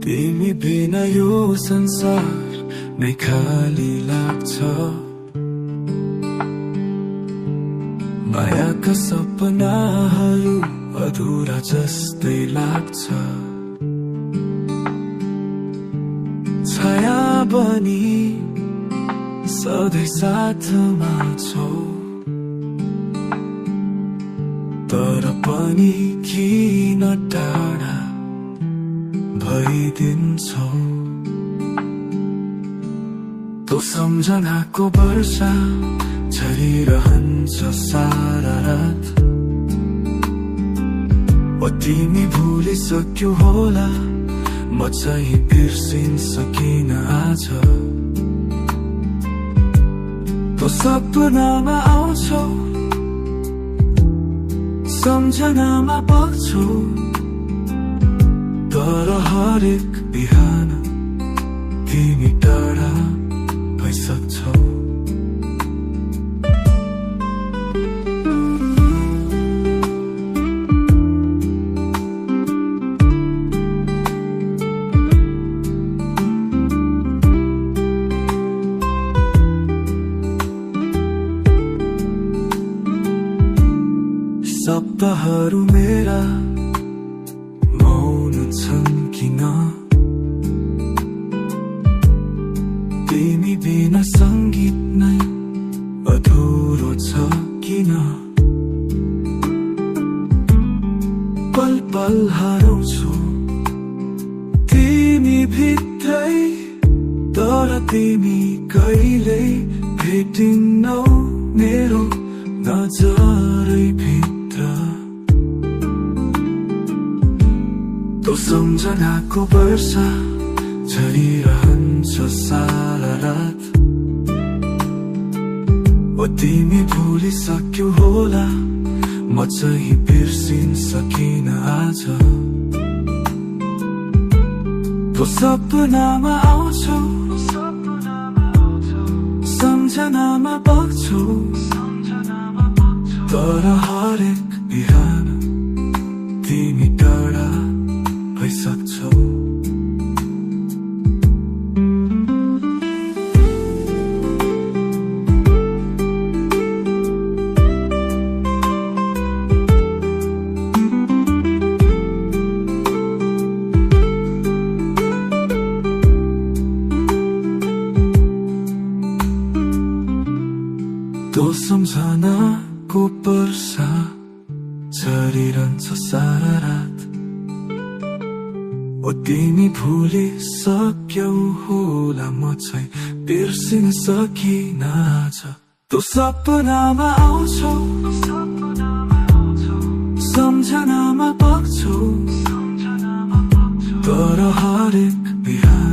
तिमी बिना यो संसार नै खाली लाग्छ। मायाका सपनाहरू अधुरा जस्तै लाग्छ। छाया बनी सधैँ साथमा छौ, तर पनि किन टाढा भइदिन्छौ। तो सम्झनाको वर्षा झरिरहन्छ सारा रात। ओ तिमी भुलिसक्यौ होला, म चाहिँ बिर्सिन सकिन आज। तो सपनामा आउँछौ, सम्झनामा बग्छौ, तर हरेक बिहान तिमी टाढा भइसक्छौ। शब्दहरू मेरा मौन छन् किन, तिमी बिना सङ्गीत नै अधुरो छ किन। पल पल हराउँछु तिमी भित्रै, तर तिमी कहिल्यै भेटिन्नौ मेरो नजरै भित्र। तो सम्झनाको वर्षा झरिरहन्छ सारा रात। ओ तिमी भुलिसक्यौ होला, म चाहिँ बिर्सिन सकिन आज। तो सपनामा आउँछौ, सम्झनामा बग्छौ, तर हरेक बिहान तिमी टाढा भइसक्छौ। तो सम्झनाको वर्षा झरिरहन्छ सारा रात। ओ तिमी भुलिसक्यौ होला, म चाहिँ बिर्सिन सकिन आज। तो सपनामा आउँछौ, सम्झनामा बग्छौ, तर हरेक बिहान